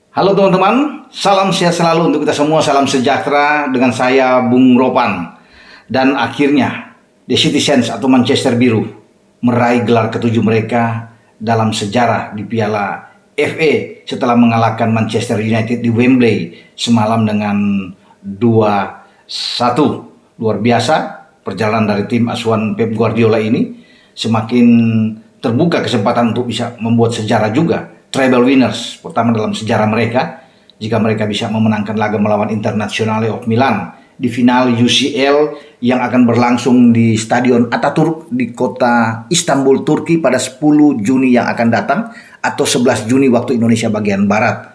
Halo teman-teman, salam sehat selalu untuk kita semua, salam sejahtera dengan saya Bung Ropan. Dan akhirnya The Citizens atau Manchester Biru meraih gelar ketujuh mereka dalam sejarah di Piala FA setelah mengalahkan Manchester United di Wembley semalam dengan 2-1. Luar biasa perjalanan dari tim asuhan Pep Guardiola ini, semakin terbuka kesempatan untuk bisa membuat sejarah juga. Treble winners pertama dalam sejarah mereka jika mereka bisa memenangkan laga melawan Internazionale of Milan di final UCL yang akan berlangsung di Stadion Ataturk di kota Istanbul, Turki pada 10 Juni yang akan datang atau 11 Juni waktu Indonesia bagian Barat.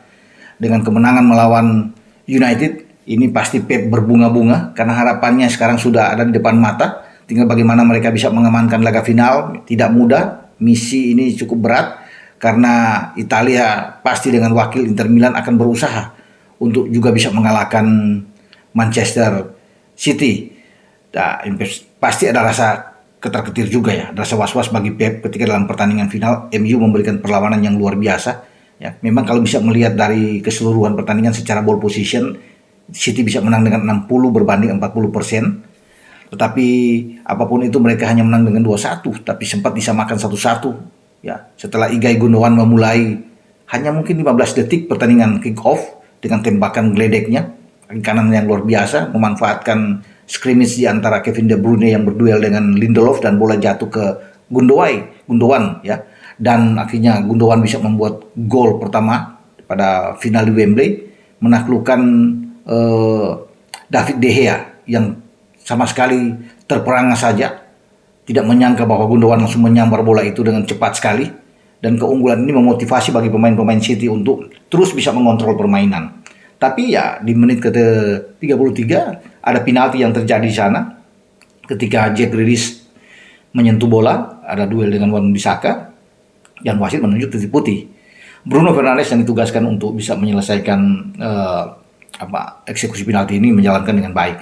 Dengan kemenangan melawan United, ini pasti Pep berbunga-bunga karena harapannya sekarang sudah ada di depan mata. Tinggal bagaimana mereka bisa mengamankan laga final. Tidak mudah, misi ini cukup berat karena Italia pasti dengan wakil Inter Milan akan berusaha untuk juga bisa mengalahkan Manchester City. Nah, pasti ada rasa ketar-ketir juga ya, rasa was-was bagi Pep ketika dalam pertandingan final MU memberikan perlawanan yang luar biasa. Ya, memang kalau bisa melihat dari keseluruhan pertandingan secara ball position, City bisa menang dengan 60 berbanding 40%. Tetapi apapun itu mereka hanya menang dengan 2-1, tapi sempat disamakan 1-1. Ya, setelah Ilkay Gundogan memulai hanya mungkin 15 detik pertandingan kick off dengan tembakan geledeknya kaki kanan yang luar biasa, memanfaatkan scrimmage di antara Kevin De Bruyne yang berduel dengan Lindelof dan bola jatuh ke Gundogan ya. Dan akhirnya Gundogan bisa membuat gol pertama pada final di Wembley, menaklukkan David De Gea yang sama sekali terperangah saja. Tidak menyangka bahwa Gundogan langsung menyambar bola itu dengan cepat sekali. Dan keunggulan ini memotivasi bagi pemain-pemain City untuk terus bisa mengontrol permainan. Tapi ya di menit ke-33 ada penalti yang terjadi di sana. Ketika Jack Grealish menyentuh bola, ada duel dengan Wan-Bissaka. Dan wasit menunjuk titik putih. Bruno Fernandes yang ditugaskan untuk bisa menyelesaikan eksekusi penalti ini menjalankan dengan baik.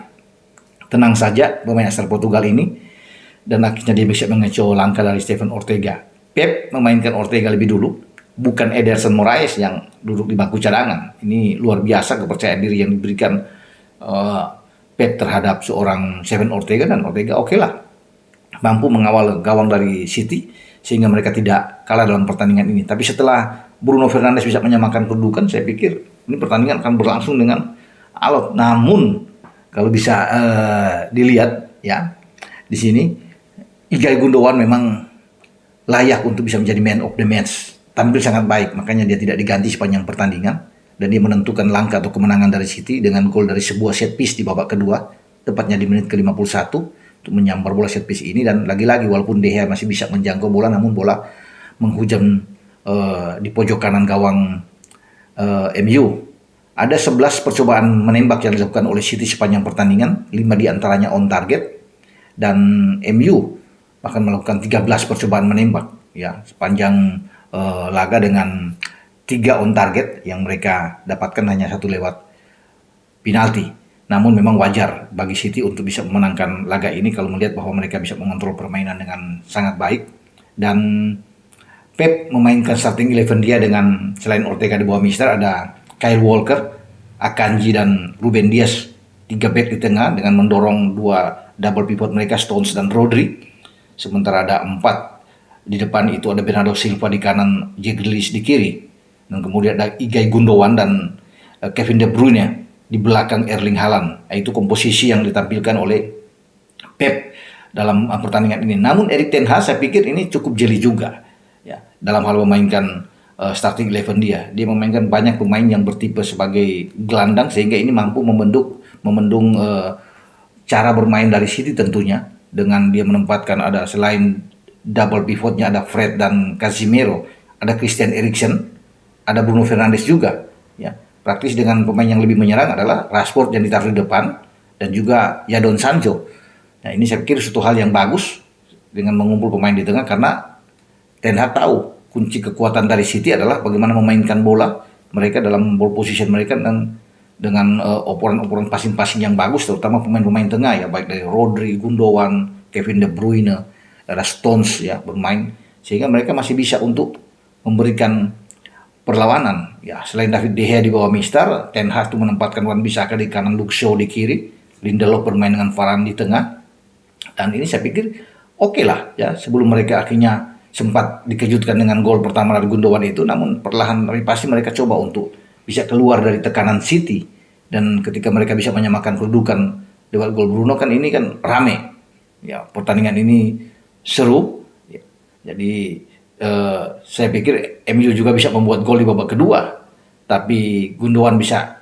Tenang saja pemain asal Portugal ini. Dan akhirnya dia bisa mengecoh langkah dari Steven Ortega. Pep memainkan Ortega lebih dulu, bukan Ederson Moraes yang duduk di bangku cadangan. Ini luar biasa kepercayaan diri yang diberikan Pep terhadap seorang Steven Ortega, dan Ortega oke lah mampu mengawal gawang dari City sehingga mereka tidak kalah dalam pertandingan ini. Tapi setelah Bruno Fernandes bisa menyamakan kedudukan, saya pikir ini pertandingan akan berlangsung dengan alot. Namun kalau bisa dilihat ya di sini, Ilkay Gundogan memang layak untuk bisa menjadi man of the match. Tampil sangat baik, makanya dia tidak diganti sepanjang pertandingan. Dan dia menentukan langkah atau kemenangan dari City dengan gol dari sebuah set piece di babak kedua. Tepatnya di menit ke-51 untuk menyambar bola set piece ini. Dan lagi-lagi walaupun De Gea masih bisa menjangkau bola, namun bola menghujam di pojok kanan gawang MU. Ada 11 percobaan menembak yang dilakukan oleh City sepanjang pertandingan. 5 diantaranya on target. Dan MU bahkan melakukan 13 percobaan menembak ya sepanjang laga dengan 3 on target yang mereka dapatkan hanya 1 lewat penalti. Namun memang wajar bagi City untuk bisa memenangkan laga ini kalau melihat bahwa mereka bisa mengontrol permainan dengan sangat baik. Dan Pep memainkan starting 11 dia dengan selain Ortega di bawah Mister ada Kyle Walker, Akanji dan Ruben Dias, 3 back di tengah dengan mendorong 2 double pivot mereka Stones dan Rodri. Sementara ada 4 di depan, itu ada Bernardo Silva di kanan, Jack Grealish di kiri, dan kemudian ada Ilkay Gundogan dan Kevin De Bruyne di belakang Erling Haaland. Itu komposisi yang ditampilkan oleh Pep dalam pertandingan ini. Namun Erik ten Hag saya pikir ini cukup jeli juga ya dalam hal memainkan starting 11 dia. Dia memainkan banyak pemain yang bertipe sebagai gelandang sehingga ini mampu memendung cara bermain dari City tentunya, dengan dia menempatkan ada selain double pivotnya ada Fred dan Casemiro, ada Christian Eriksen, ada Bruno Fernandes juga ya. Praktis dengan pemain yang lebih menyerang adalah Rashford yang ditaruh di depan dan juga Jadon Sancho. Nah, ini saya pikir suatu hal yang bagus dengan mengumpul pemain di tengah, karena Ten Hag tahu kunci kekuatan dari City adalah bagaimana memainkan bola mereka dalam ball position mereka dan dengan operan-operan passing-passing yang bagus, terutama pemain-pemain tengah ya, baik dari Rodri, Gundogan, Kevin De Bruyne, ada Stones ya bermain, sehingga mereka masih bisa untuk memberikan perlawanan. Ya, selain David De Gea di bawah Mister, Ten Hag itu menempatkan Wan-Bissaka di kanan, Luke Shaw di kiri, Lindelof bermain dengan Varane di tengah. Dan ini saya pikir oke lah ya, sebelum mereka akhirnya sempat dikejutkan dengan gol pertama dari Gundogan itu, namun perlahan tapi pasti mereka coba untuk bisa keluar dari tekanan City. Dan ketika mereka bisa menyamakan kedudukan lewat gol Bruno, kan ini kan rame. Ya, pertandingan ini seru. Ya, jadi saya pikir MU juga bisa membuat gol di babak kedua, tapi Gundogan bisa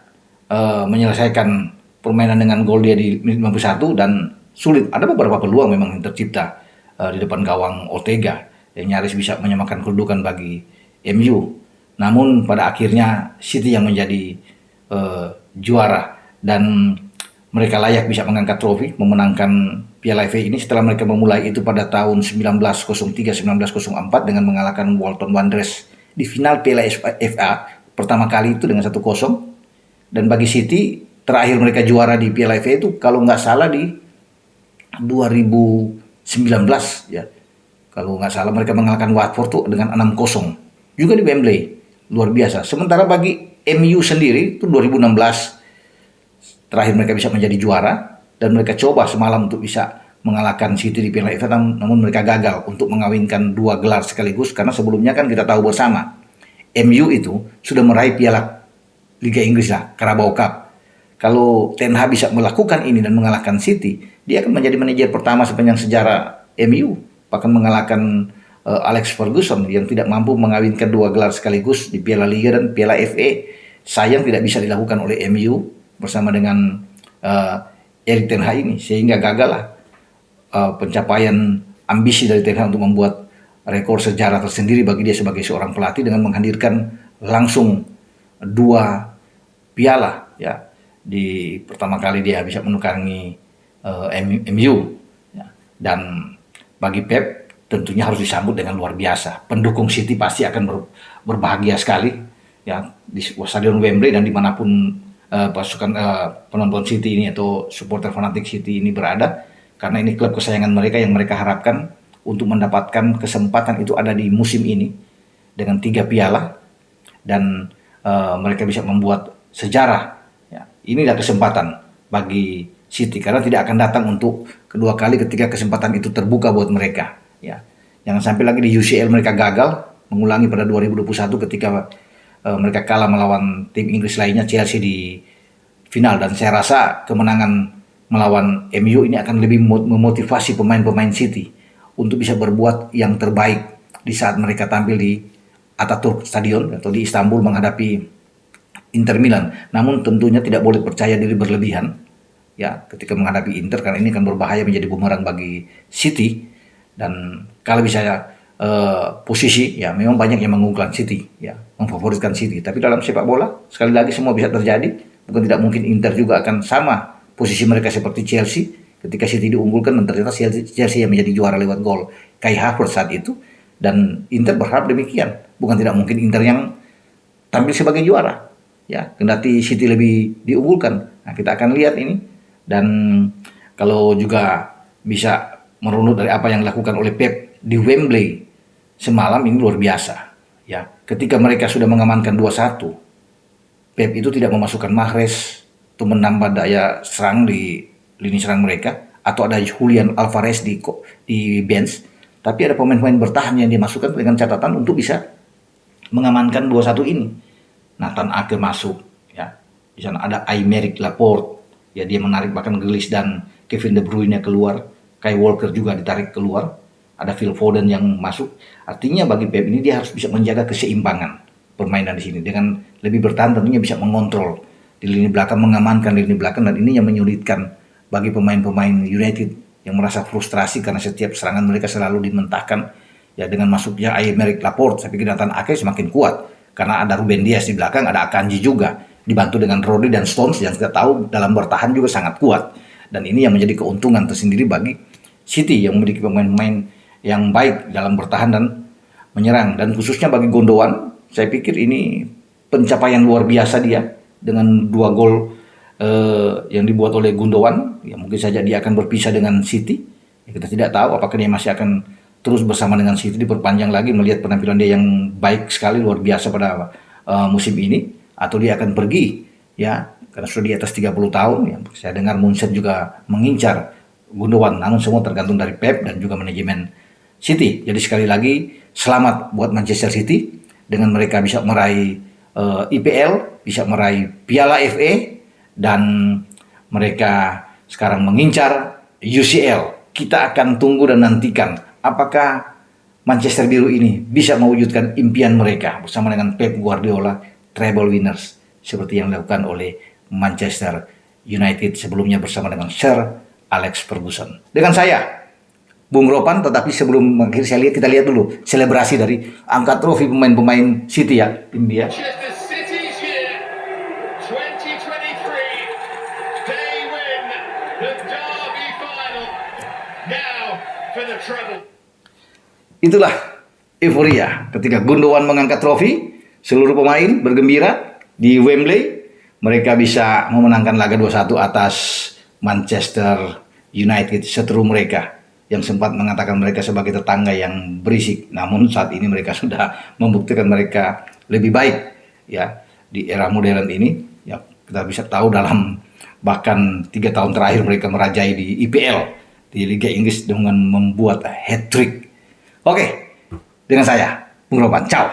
menyelesaikan permainan dengan gol dia di menit 51, dan sulit. Ada beberapa peluang memang yang tercipta di depan gawang Ortega yang nyaris bisa menyamakan kedudukan bagi MU. Namun pada akhirnya City yang menjadi juara, dan mereka layak bisa mengangkat trofi, memenangkan Piala FA ini setelah mereka memulai itu pada tahun 1903-1904 dengan mengalahkan Bolton Wanderers di final Piala FA pertama kali itu dengan 1-0. Dan bagi City, terakhir mereka juara di Piala FA itu kalau nggak salah di 2019 ya. Kalau nggak salah mereka mengalahkan Watford tuh dengan 6-0 juga di Wembley. Luar biasa. Sementara bagi MU sendiri itu 2016 terakhir mereka bisa menjadi juara, dan mereka coba semalam untuk bisa mengalahkan City di Piala FA, namun mereka gagal untuk mengawinkan 2 gelar sekaligus, karena sebelumnya kan kita tahu bersama MU itu sudah meraih Piala Liga Inggris lah, Carabao Cup. Kalau Ten Hag bisa melakukan ini dan mengalahkan City, dia akan menjadi manajer pertama sepanjang sejarah MU, bahkan mengalahkan Alex Ferguson yang tidak mampu mengawinkan 2 gelar sekaligus di Piala Liga dan Piala FA. Sayang tidak bisa dilakukan oleh MU bersama dengan Erik ten Hag ini, sehingga gagallah pencapaian ambisi dari Ten Hag untuk membuat rekor sejarah tersendiri bagi dia sebagai seorang pelatih dengan menghadirkan langsung 2 piala ya. Di pertama kali dia bisa menukangi MU ya. Dan bagi Pep tentunya harus disambut dengan luar biasa. Pendukung City pasti akan berbahagia sekali ya di Stadion Wembley dan dimanapun pasukan penonton City ini atau supporter fanatik City ini berada, karena ini klub kesayangan mereka yang mereka harapkan untuk mendapatkan kesempatan itu ada di musim ini dengan 3 piala, dan mereka bisa membuat sejarah ya. Inilah kesempatan bagi City, karena tidak akan datang untuk kedua kali ketika kesempatan itu terbuka buat mereka ya. Jangan sampai lagi di UCL mereka gagal, mengulangi pada 2021 ketika mereka kalah melawan tim Inggris lainnya, Chelsea, di final. Dan saya rasa kemenangan melawan MU ini akan lebih memotivasi pemain-pemain City untuk bisa berbuat yang terbaik di saat mereka tampil di Atatürk Stadion atau di Istanbul menghadapi Inter Milan. Namun tentunya tidak boleh percaya diri berlebihan ya ketika menghadapi Inter, karena ini akan berbahaya, menjadi bumerang bagi City. Dan kalau bisa posisi ya memang banyak yang mengunggulkan City ya, memfavoritkan City, tapi dalam sepak bola sekali lagi semua bisa terjadi. Bukan tidak mungkin Inter juga akan sama posisi mereka seperti Chelsea ketika City diunggulkan dan ternyata Chelsea yang menjadi juara lewat gol Kai Havertz saat itu, dan Inter berharap demikian. Bukan tidak mungkin Inter yang tampil sebagai juara ya, kendati City lebih diunggulkan. Nah, kita akan lihat ini. Dan kalau juga bisa merunut dari apa yang dilakukan oleh Pep di Wembley semalam, ini luar biasa ya. Ketika mereka sudah mengamankan 2-1, Pep itu tidak memasukkan Mahrez untuk menambah daya serang di lini serang mereka, atau ada Julian Alvarez di bench, tapi ada pemain-pemain bertahan yang dimasukkan dengan catatan untuk bisa mengamankan 2-1 ini. Nathan Ake masuk ya. Di sana ada Aymeric Laporte ya, dia menarik bahkan Grealish dan Kevin De Bruyne keluar. Kyle Walker juga ditarik keluar, ada Phil Foden yang masuk. Artinya bagi Pep ini dia harus bisa menjaga keseimbangan permainan di sini, dengan lebih bertahan tentunya bisa mengontrol di lini belakang, mengamankan di lini belakang, dan ini yang menyulitkan bagi pemain-pemain United yang merasa frustrasi karena setiap serangan mereka selalu dimentahkan ya. Dengan masuknya Aymeric Laporte, saya pikir Nathan Ake semakin kuat karena ada Ruben Dias di belakang, ada Akanji juga dibantu dengan Rodri dan Stones yang kita tahu dalam bertahan juga sangat kuat. Dan ini yang menjadi keuntungan tersendiri bagi City yang memiliki pemain-pemain yang baik dalam bertahan dan menyerang. Dan khususnya bagi Gundogan, saya pikir ini pencapaian luar biasa dia dengan 2 gol yang dibuat oleh Gundogan. Ya, mungkin saja dia akan berpisah dengan City. Ya, kita tidak tahu apakah dia masih akan terus bersama dengan City diperpanjang lagi, melihat penampilan dia yang baik sekali, luar biasa pada musim ini, atau dia akan pergi, ya, karena sudah di atas 30 tahun. Ya. Saya dengar Munchen juga mengincar Gundogan, namun semua tergantung dari Pep dan juga manajemen City. Jadi sekali lagi selamat buat Manchester City dengan mereka bisa meraih IPL, bisa meraih Piala FA, dan mereka sekarang mengincar UCL. Kita akan tunggu dan nantikan apakah Manchester Biru ini bisa mewujudkan impian mereka bersama dengan Pep Guardiola, treble winners seperti yang dilakukan oleh Manchester United sebelumnya bersama dengan Sir Alex Ferguson. Dengan saya, Bung Ropan, tetapi sebelum mengakhiri kita lihat dulu selebrasi dari angkat trofi pemain-pemain City ya, tim dia. Itulah euforia ketika Gundogan mengangkat trofi, seluruh pemain bergembira di Wembley. Mereka bisa memenangkan laga 2-1 atas Manchester United, seteru mereka yang sempat mengatakan mereka sebagai tetangga yang berisik. Namun saat ini mereka sudah membuktikan mereka lebih baik ya di era modern ini. Ya, kita bisa tahu dalam bahkan 3 tahun terakhir mereka merajai di IPL, di Liga Inggris dengan membuat hat-trick. Oke, dengan saya Bung Ropan, ciao.